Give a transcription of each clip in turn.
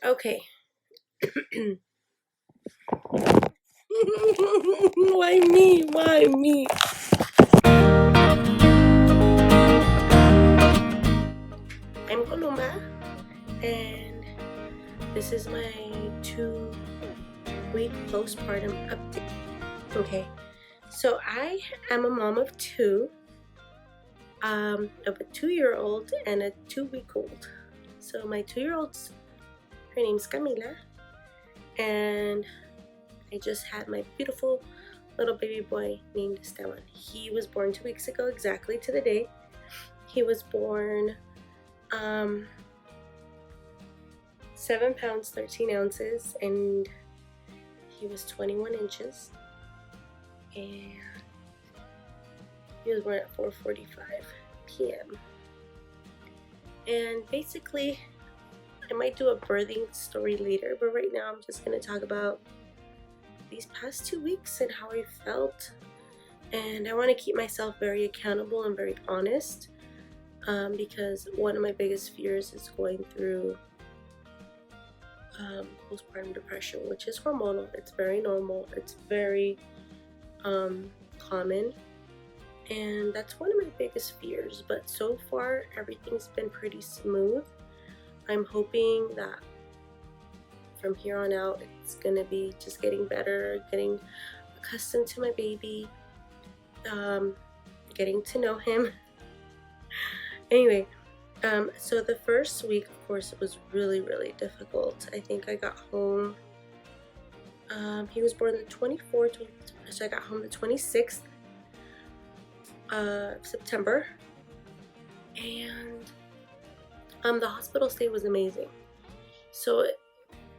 Okay. Why me? Why me? I'm Momma, and this is my 2-week postpartum update. Okay, so I am a mom of two, of a 2-year-old and a 2-week-old. So my 2-year-old's, her name's Camila, and I just had my beautiful little baby boy named Esteban. He was born 2 weeks ago, exactly to the day. He was born 7 pounds 13 ounces, and he was 21 inches, and he was born at 4:45 p.m. And basically, I might do a birthing story later, but right now I'm just going to talk about these past 2 weeks and how I felt. And I want to keep myself very accountable and very honest, because one of my biggest fears is going through postpartum depression, which is hormonal. It's very normal. It's very common, and that's one of my biggest fears. But so far, everything's been pretty smooth. I'm hoping that from here on out, it's gonna be just getting better, getting accustomed to my baby, getting to know him. Anyway, so the first week, of course, it was really, really difficult. I think I got home, he was born the 24th, so I got home the 26th of September, and the hospital stay was amazing. So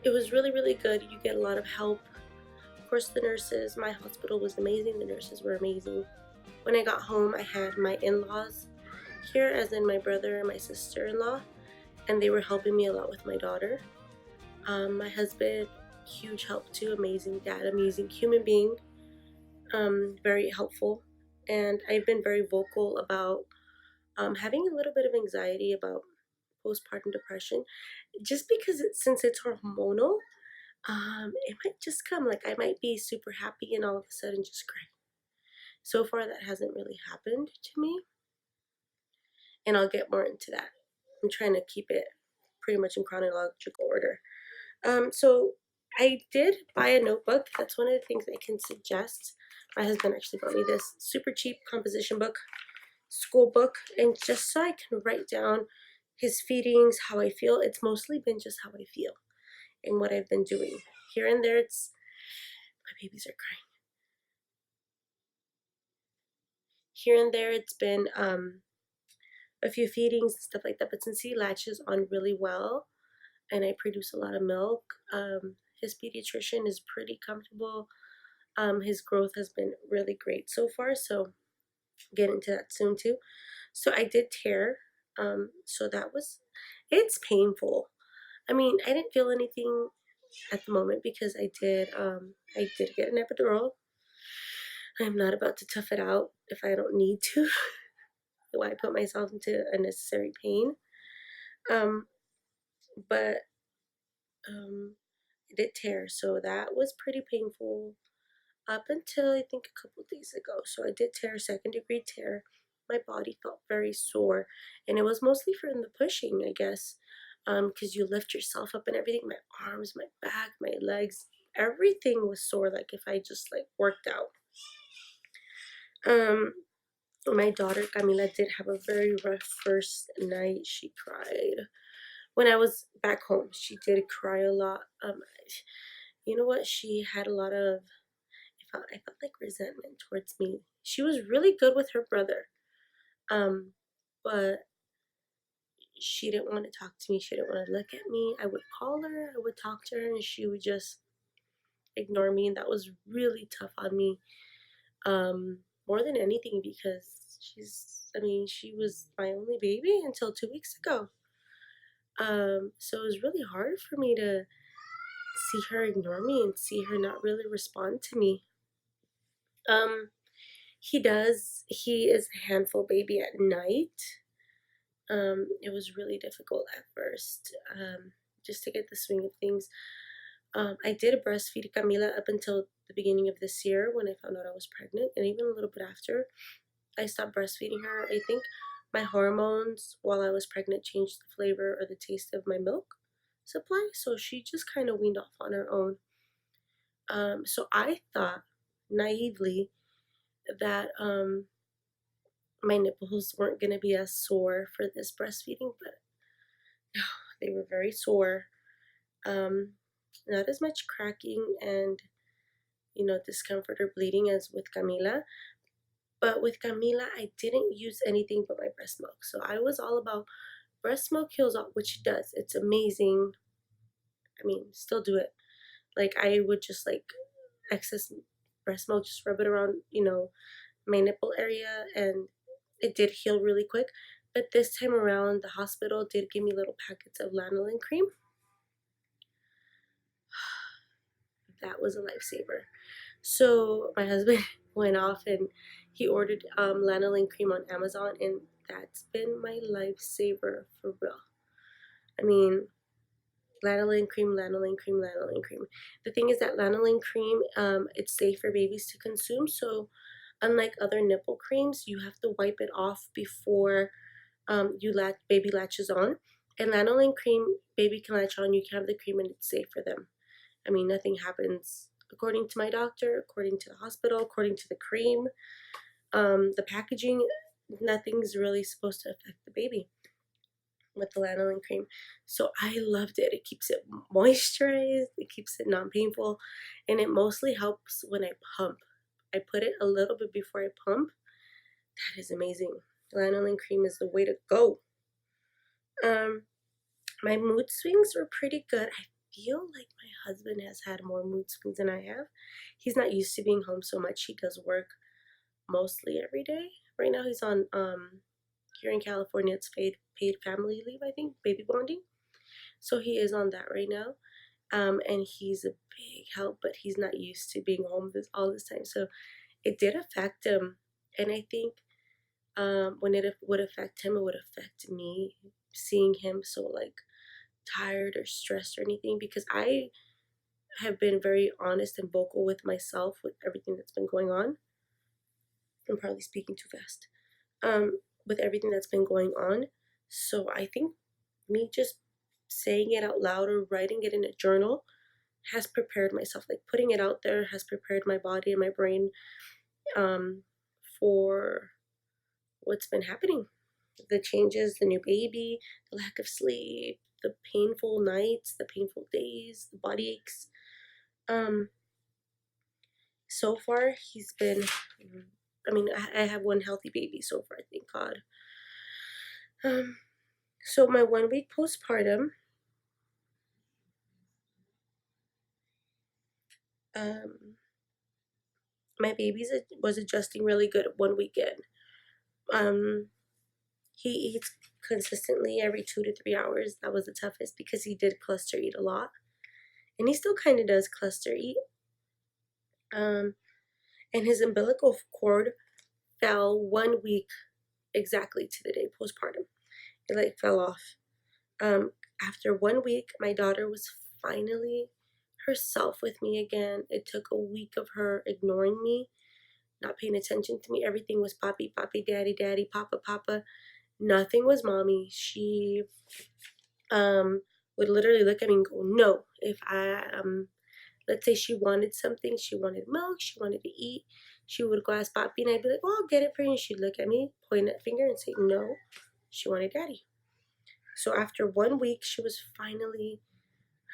it was really, really good. You get a lot of help. Of course, the nurses, my hospital was amazing. The nurses were amazing. When I got home, I had my in-laws here, as in my brother and my sister-in-law, and they were helping me a lot with my daughter. My husband, huge help too, amazing dad, amazing human being, very helpful. And I've been very vocal about having a little bit of anxiety about postpartum depression, just because since it's hormonal, it might just come, like I might be super happy and all of a sudden just cry. So far, that hasn't really happened to me, and I'll get more into that. I'm trying to keep it pretty much in chronological order. So I did buy a notebook. That's one of the things I can suggest. My husband actually bought me this super cheap composition book, school book, and just so I can write down his feedings, how I feel. It's mostly been just how I feel and what I've been doing. Here and there, it's my babies are crying. Here and there, it's been a few feedings and stuff like that. But since he latches on really well, and I produce a lot of milk, his pediatrician is pretty comfortable. His growth has been really great so far, so get into that soon too. So I did tear, so it's painful. I mean, I didn't feel anything at the moment because I did get an epidural. I'm not about to tough it out if I don't need to. Why put myself into unnecessary pain? Um, but I did tear, so that was pretty painful up until I think a couple days ago. So I did tear, second-degree tear. My body felt very sore, and it was mostly from the pushing, I guess, because you lift yourself up and everything. My arms, my back, my legs, everything was sore, like if I just like worked out. My daughter Camila did have a very rough first night. She cried when I was back home. She did cry a lot. You know what? She had a lot of, I felt like resentment towards me. She was really good with her brother, but she didn't want to talk to me. She didn't want to look at me. I would call her, I would talk to her, and she would just ignore me, and that was really tough on me. More than anything, because she was my only baby until 2 weeks ago. So it was really hard for me to see her ignore me and see her not really respond to me. He is a handful baby at night. It was really difficult at first. just to get the swing of things. I did breastfeed Camila up until the beginning of this year when I found out I was pregnant, and even a little bit after. I stopped breastfeeding her. I think my hormones while I was pregnant changed the flavor or the taste of my milk supply, so she just kind of weaned off on her own. So I thought naively that my nipples weren't going to be as sore for this breastfeeding, but no, they were very sore. Um, Not as much cracking and discomfort or bleeding as with Camila. But with Camila, I didn't use anything but my breast milk. So I was all about breast milk heals all, which it does. It's amazing. I mean, still do it. Like I would just like excess breast milk, just rub it around, my nipple area, and it did heal really quick. But this time around, the hospital did give me little packets of lanolin cream. That was a lifesaver. So my husband went off and he ordered lanolin cream on Amazon, and that's been my lifesaver for real. I mean, lanolin cream, lanolin cream, lanolin cream. The thing is that lanolin cream, it's safe for babies to consume. So unlike other nipple creams, you have to wipe it off before baby latches on. And lanolin cream, baby can latch on. You can have the cream, and it's safe for them. I mean, nothing happens according to my doctor, according to the hospital, according to the cream, the packaging. Nothing's really supposed to affect the baby with the lanolin cream. So I loved it. It keeps it moisturized, it keeps it non-painful, and it mostly helps when I pump. I put it a little bit before I pump. That is amazing. Lanolin cream is the way to go. My mood swings were pretty good. I feel like my husband has had more mood swings than I have. He's not used to being home so much. He does work mostly every day. Right now he's on here in California, it's paid family leave, I think, baby bonding. So he is on that right now. And he's a big help, but he's not used to being home all this time. So it did affect him. And I think when it would affect him, it would affect me, seeing him so like tired or stressed or anything, because I have been very honest and vocal with myself with everything that's been going on. I'm probably speaking too fast. With everything that's been going on. So I think me just saying it out loud or writing it in a journal has prepared myself. Like putting it out there has prepared my body and my brain for what's been happening. The changes, the new baby, the lack of sleep, the painful nights, the painful days, the body aches. So far he's been, I mean, I have one healthy baby so far, thank God. So my 1 week postpartum, my baby was adjusting really good 1 week in. He eats consistently every 2 to 3 hours. That was the toughest because he did cluster eat a lot, and he still kind of does cluster eat. And his umbilical cord fell 1 week exactly to the day postpartum. It like fell off. After 1 week, my daughter was finally herself with me again. It took a week of her ignoring me, not paying attention to me. Everything was papi, papi, daddy, daddy, papa, papa. Nothing was mommy. She would literally look at me and go, no. If I let's say she wanted something, she wanted milk, she wanted to eat, she would go ask papi, and I'd be like, well, I'll get it for you. And she'd look at me, point a finger, and say no. She wanted daddy. So after 1 week, she was finally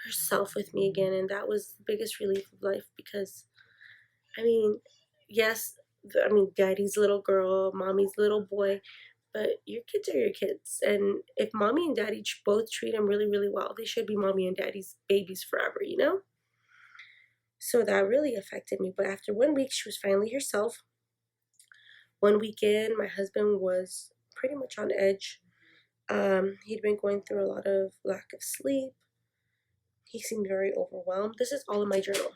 herself with me again, and that was the biggest relief of life because, I mean, yes, I mean, daddy's little girl, mommy's little boy, but your kids are your kids, and if mommy and daddy both treat them really, really well, they should be mommy and daddy's babies forever, you know? So that really affected me, but after 1 week, she was finally herself. 1 week in, my husband was pretty much on edge. He'd been going through a lot of lack of sleep. He seemed very overwhelmed. This is all in my journal.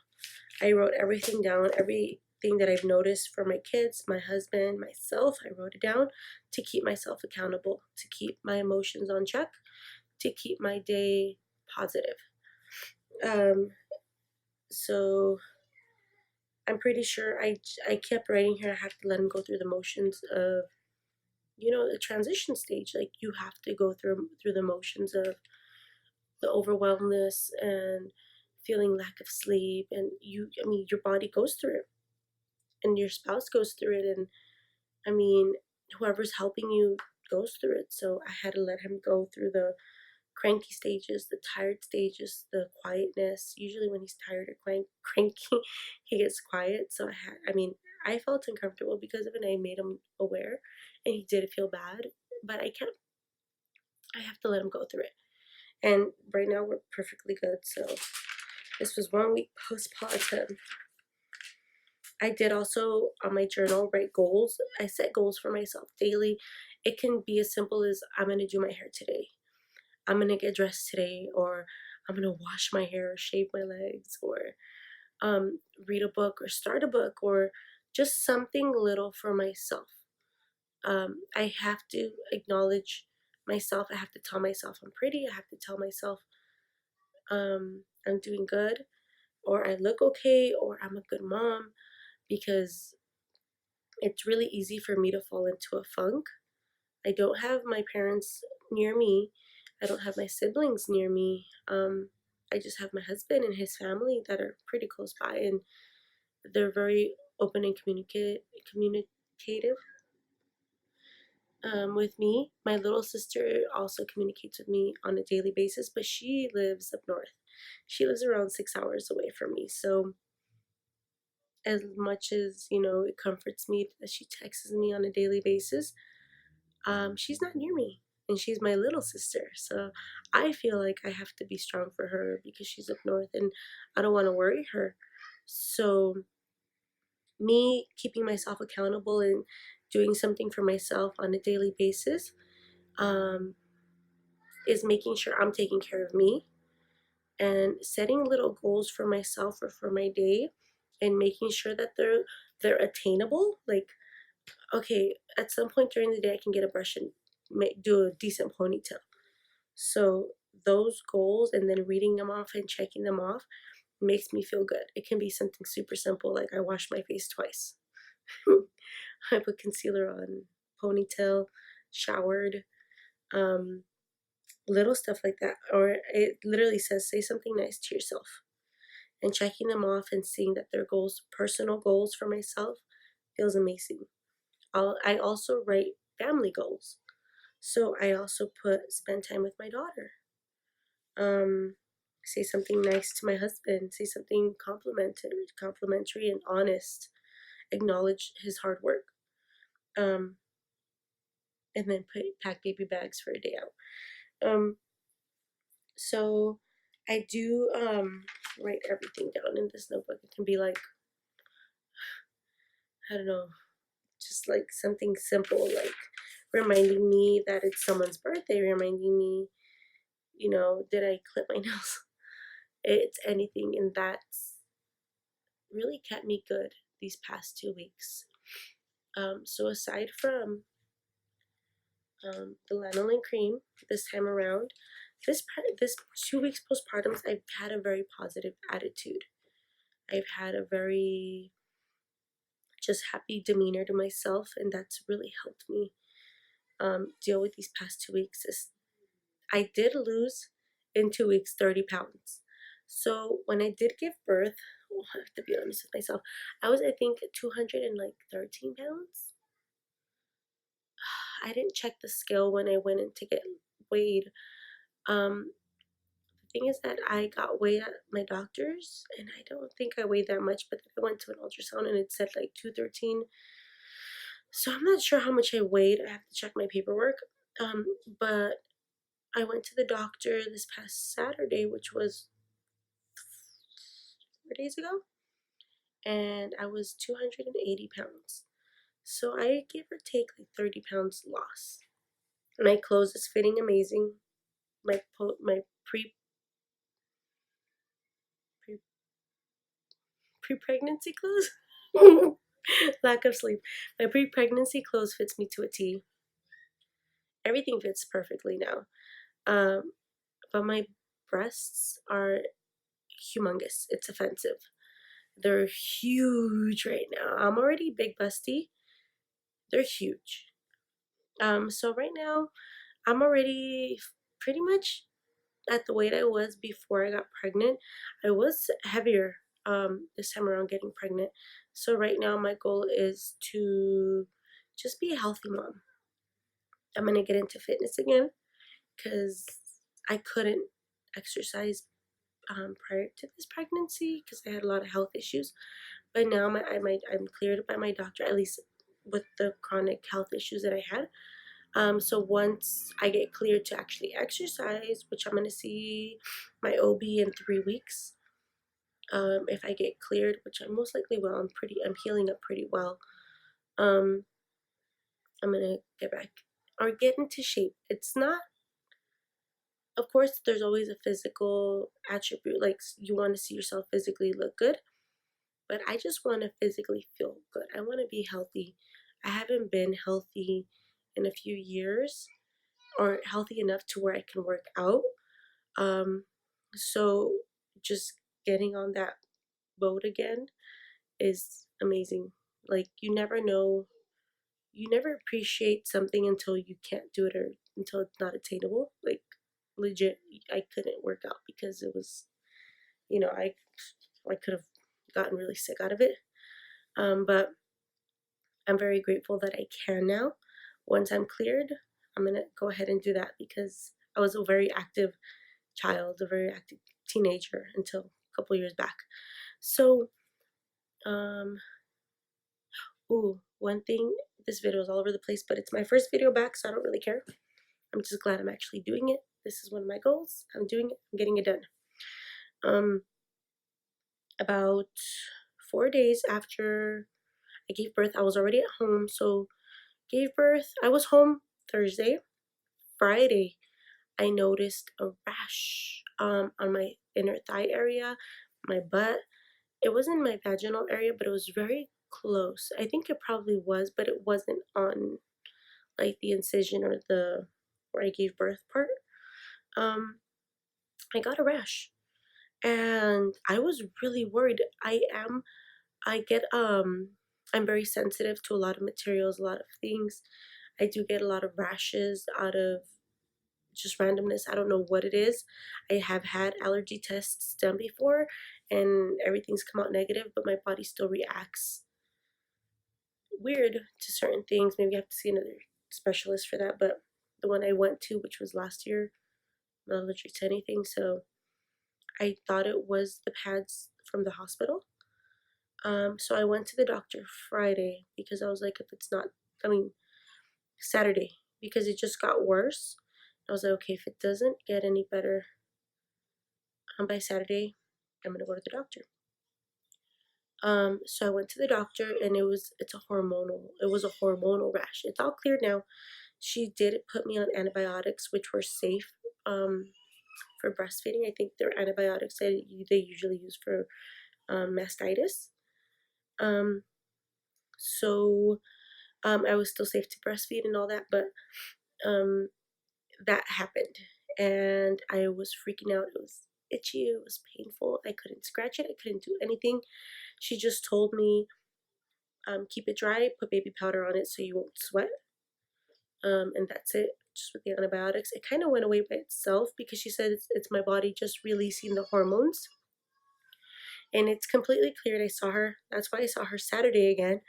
I wrote everything down, everything that I've noticed for my kids, my husband, myself. I wrote it down to keep myself accountable, to keep my emotions on check, to keep my day positive. So I'm pretty sure I kept writing here. I have to let him go through the motions of, the transition stage. Like, you have to go through the motions of the overwhelmness and feeling lack of sleep, and your body goes through it, and your spouse goes through it, and whoever's helping you goes through it. So I had to let him go through the cranky stages, the tired stages, the quietness. Usually when he's tired or cranky, he gets quiet. So I felt uncomfortable because of it, and I made him aware, and he did feel bad, but I have to let him go through it. And right now we're perfectly good. So this was 1 week postpartum. I did also, on my journal, write goals. I set goals for myself daily. It can be as simple as, I'm going to do my hair today, I'm going to get dressed today, or I'm going to wash my hair, or shave my legs, or read a book, or start a book, or just something little for myself. I have to acknowledge myself. I have to tell myself I'm pretty. I have to tell myself I'm doing good, or I look okay, or I'm a good mom, because it's really easy for me to fall into a funk. I don't have my parents near me. I don't have my siblings near me. I just have my husband and his family that are pretty close by, and they're very open and communicative with me. My little sister also communicates with me on a daily basis, but she lives up north. She lives around 6 hours away from me. So as much as, it comforts me that she texts me on a daily basis, she's not near me, and she's my little sister. So I feel like I have to be strong for her because she's up north, and I don't want to worry her. So me keeping myself accountable and doing something for myself on a daily basis um, is making sure I'm taking care of me, and setting little goals for myself or for my day, and making sure that they're attainable. Like, okay, at some point during the day I can get a brush and do a decent ponytail. So those goals, and then reading them off and checking them off, makes me feel good. It can be something super simple, like I wash my face twice. I put concealer on, ponytail, showered, little stuff like that. Or it literally says, say something nice to yourself. And checking them off and seeing that they're goals, personal goals for myself, feels amazing. I also write family goals. So I also put spend time with my daughter. Say something nice to my husband. Say something complimentary and honest. Acknowledge his hard work. And then pack baby bags for a day out. So I do write everything down in this notebook. It can be like, I don't know, just like something simple, like reminding me that it's someone's birthday, reminding me, did I clip my nails? It's anything, and that's really kept me good these past 2 weeks. So aside from the lanolin cream this time around, this 2 weeks postpartum, I've had a very positive attitude. I've had a very just happy demeanor to myself, and that's really helped me deal with these past 2 weeks. I did lose in 2 weeks 30 pounds. So when I did give birth, I have to be honest with myself, I was, I think, 213 pounds. I didn't check the scale when I went in to get weighed. The thing is that I got weighed at my doctor's, and I don't think I weighed that much, but I went to an ultrasound and it said like 213. So I'm not sure how much I weighed. I have to check my paperwork. But I went to the doctor this past Saturday, which was 4 days ago, and I was 280 pounds. So I give or take like 30 pounds loss. My clothes is fitting amazing. My pre pregnancy clothes. Lack of sleep. My pre-pregnancy clothes fits me to a T. Everything fits perfectly now. But my breasts are humongous. It's offensive. They're huge right now. I'm already big busty. They're huge. So right now I'm already pretty much at the weight I was before I got pregnant. I was heavier this time around getting pregnant. So right now my goal is to just be a healthy mom. I'm gonna get into fitness again because I couldn't exercise prior to this pregnancy because I had a lot of health issues. But now I'm cleared by my doctor, at least with the chronic health issues that I had. So once I get cleared to actually exercise, which I'm gonna see my OB in 3 weeks. If I get cleared, which I most likely will, I'm healing up pretty well. Um, I'm gonna get back or get into shape. It's not, of course, there's always a physical attribute, like you want to see yourself physically look good, but I just want to physically feel good. I want to be healthy. I haven't been healthy in a few years, or healthy enough to where I can work out. Um, so just getting on that boat again is amazing. Like you never appreciate something until you can't do it or until it's not attainable. Like legit, I couldn't work out because it was, I could have gotten really sick out of it. But I'm very grateful that I can now. Once I'm cleared, I'm gonna go ahead and do that because I was a very active child, a very active teenager until a couple years back. So, um, one thing, this video is all over the place, but it's my first video back, so I don't really care. I'm just glad I'm actually doing it. This is one of my goals. I'm doing it. I'm getting it done. About 4 days after I gave birth, I was already at home. So gave birth. I was home Thursday. Friday, I noticed a rash on my inner thigh area, my butt. It wasn't my vaginal area, but it was very close. I think it probably was, but it wasn't on like the incision or the where I gave birth part. I got a rash and I was really worried. I get I'm very sensitive to a lot of materials, a lot of things. I do get a lot of rashes out of just randomness. I don't know what it is. I have had allergy tests done before and everything's come out negative, but my body still reacts weird to certain things. Maybe I have to see another specialist for that, but the one I went to, which was last year, I'm not allergic to anything, so I thought it was the pads from the hospital. So I went to the doctor Friday because I was like, if it's not, I mean, Saturday, because it just got worse. I was like, okay, if it doesn't get any better by Saturday, I'm gonna go to the doctor. So I went to the doctor and it was a hormonal rash. It's all cleared now. She did put me on antibiotics, which were safe for breastfeeding. I think they're antibiotics that they usually use for mastitis. So I was still safe to breastfeed and all that, but that happened and I was freaking out. It was itchy, it was painful. I couldn't scratch it, I couldn't do anything. She just told me, keep it dry, put baby powder on it so you won't sweat. And that's it, just with the antibiotics. It kind of went away by itself because she said it's my body just releasing the hormones. And it's completely cleared. I saw her, that's why I saw her Saturday again.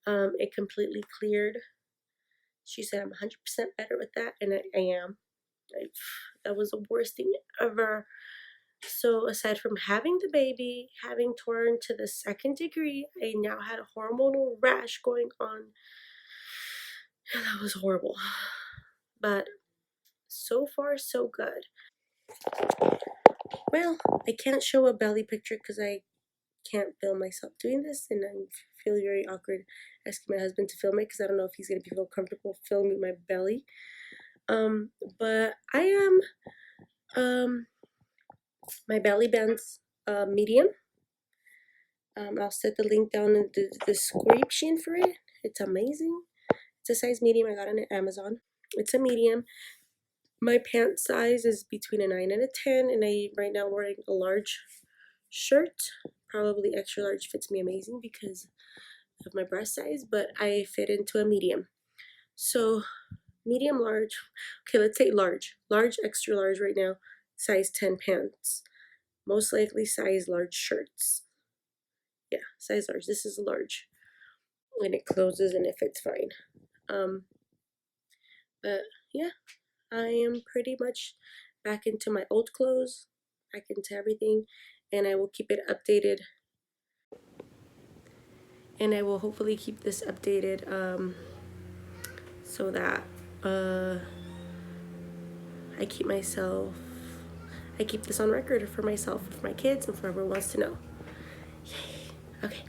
It completely cleared. She said I'm 100% better with that, and I am. That was the worst thing ever. So aside from having the baby, having torn to the 2nd degree, I now had a hormonal rash going on. That was horrible. But so far, so good. Well, I can't show a belly picture because I can't film myself doing this, and I feel very awkward asking my husband to film it because I don't know if he's going to feel comfortable filming my belly. But I am, my belly band's medium. I'll set the link down in the description for it. It's amazing. It's a size medium. I got it on Amazon. It's a medium. My pant size is between a 9 and a 10, and I right now wearing a large shirt. Probably extra large fits me amazing because of my breast size, but I fit into a medium. So medium, large, okay, let's say large. Large, extra large right now, size 10 pants. Most likely size large shirts. Yeah, size large. This is large. And it closes and it fits fine. But yeah, I am pretty much back into my old clothes, back into everything, and I will keep it updated. And I will hopefully keep this updated so that I keep myself, I keep this on record for myself, for my kids, and for whoever wants to know. Yay. Okay.